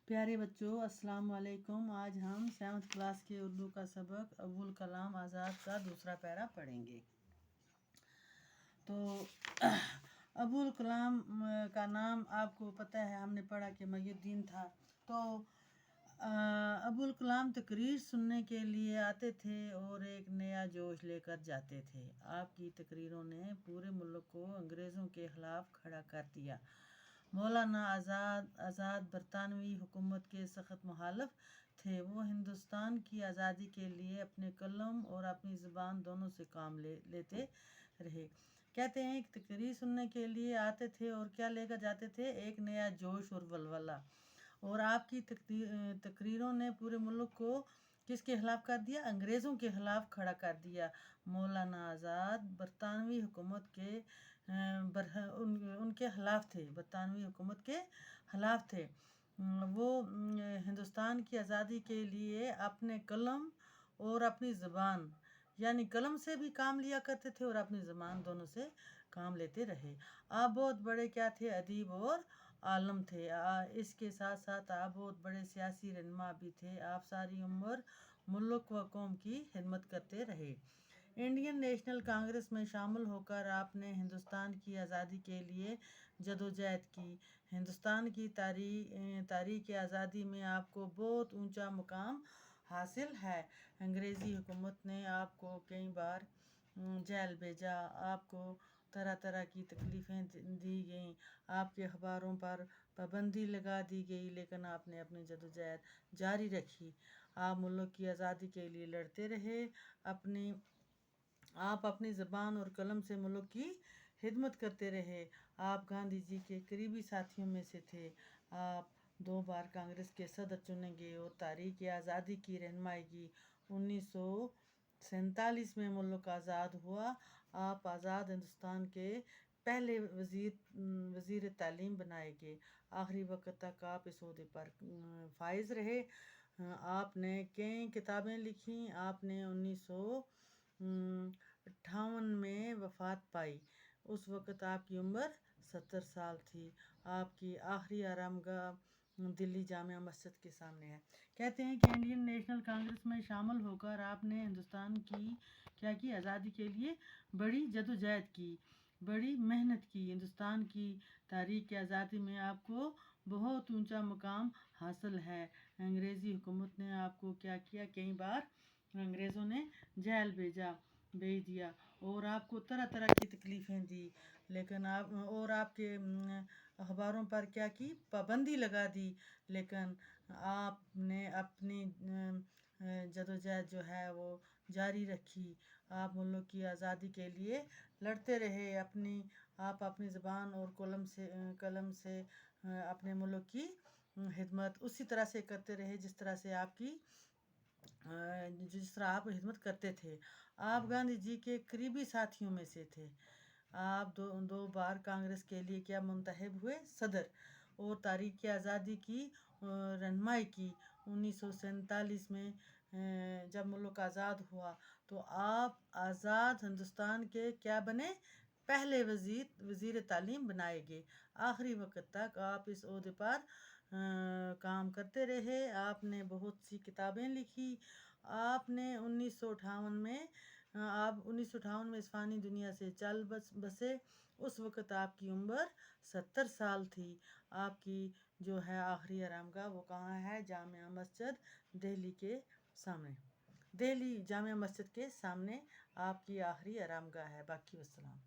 प्यारे बच्चों, अस्सलाम वालेकुम। आज हम 7th क्लास के उर्दू का सबक अबुल कलाम आज़ाद का दूसरा पैरा पढ़ेंगे। तो अबुल कलाम का नाम आपको पता है, हमने पढ़ा कि मुहिउद्दीन था। तो अबुल कलाम तकरीर सुनने के लिए आते थे और एक नया जोश लेकर जाते थे। आपकी तकरीरों ने पूरे मुल्क को अंग्रेज़ों के ख़िलाफ़ खड़ा कर दिया। मौलाना आज़ाद बरतानवी हुकूमत के सख्त मुखालिफ थे। वो हिंदुस्तान की आज़ादी के लिए अपने कलम और अपनी ज़बान दोनों से काम लेते रहे। कहते हैं कि तकरीर सुनने के लिए आते थे और क्या लेकर जाते थे, एक नया जोश और वलवला। और आपकी तकरीरों ने पूरे मुल्क को किसके खिलाफ कर दिया? अंग्रेज़ों के खिलाफ खड़ा कर दिया। मौलाना आज़ाद बरतानवी हुकूमत के उनके खिलाफ थे, बरतानवी हुकूमत के खिलाफ थे। वो हिंदुस्तान की आज़ादी के लिए अपने कलम और अपनी ज़बान, यानी कलम से भी काम लिया करते थे और अपनी ज़बान दोनों से काम लेते रहे। आप बहुत बड़े क्या थे? अदीब और आलम थे। इसके साथ साथ आप बहुत बड़े सियासी रहनुमा भी थे। आप सारी उम्र मुल्क व कौम की खिदमत करते रहे। इंडियन नेशनल कांग्रेस में शामिल होकर आपने हिंदुस्तान की आज़ादी के लिए जदोजहद की। हिंदुस्तान की तारीख़ आज़ादी में आपको बहुत ऊंचा मुकाम हासिल है। अंग्रेज़ी हुकूमत ने आपको कई बार जेल भेजा, आपको तरह तरह की तकलीफ़ें दी गईं, आपके अखबारों पर पाबंदी लगा दी गई, लेकिन आपने अपनी जदोजहद जारी रखी। आप मुल्क की आज़ादी के लिए लड़ते रहे। आप अपनी ज़बान और कलम से मुल्क की खिदमत करते रहे। आप गांधी जी के करीबी साथियों में से थे। आप 2 बार कांग्रेस के सदर चुने गए और तारीख़ आज़ादी की रहनुमाई की। 1947 में मुल्क आज़ाद हुआ। आप आज़ाद हिंदुस्तान के पहले वज़ीर तालीम बनाए गए। आखिरी वक्त तक आप इस ओहदे पर फाइज रहे। आपने कई किताबें लिखी। आपने 1958 में वफ़ात पाई। उस वक़्त आपकी उम्र 70 साल थी। आपकी आखिरी आरामगाह दिल्ली जामिया मस्जिद के सामने है। कहते हैं कि इंडियन नेशनल कांग्रेस में शामिल होकर आपने हिंदुस्तान की क्या की? आज़ादी के लिए बड़ी जदोजहद की, बड़ी मेहनत की। हिंदुस्तान की तारीख़ आज़ादी में आपको बहुत ऊंचा मुकाम हासिल है। अंग्रेज़ी हुकूमत ने आपको क्या किया? कई बार अंग्रेज़ों ने जेल भेज दिया और आपको तरह तरह की तकलीफ़ें दी, लेकिन आपके अखबारों पर क्या की? पाबंदी लगा दी, लेकिन आपने अपनी जदोजहद जो है वो जारी रखी। आप मुल्क की आज़ादी के लिए लड़ते रहे। आप अपनी ज़बान और कलम से अपने मुल्क की खिदमत उसी तरह से करते रहे जिस तरह आप खिदमत करते थे। आप गांधी जी के करीबी साथियों में से थे। आप दो बार कांग्रेस के लिए क्या मुंतखब हुए? सदर। और तारीख़ आज़ादी की रहनुमाई की। 1947 में जब मुल्क आज़ाद हुआ तो आप आज़ाद हिंदुस्तान के क्या बने? पहले वज़ीर तालीम बनाए गए। आखिरी वक्त तक आप इस ओहदे पर काम करते रहे। आपने बहुत सी किताबें लिखी। आपने 1958 में इस फ़ानी दुनिया से चल बसे। उस वक़्त आपकी उम्र 70 साल थी। आपकी जो है आखिरी आरामगाह वो कहाँ है? जामिया मस्जिद दिल्ली के सामने। दिल्ली जामिया मस्जिद के सामने आपकी आखिरी आरामगाह है। बाकी वस्सलाम।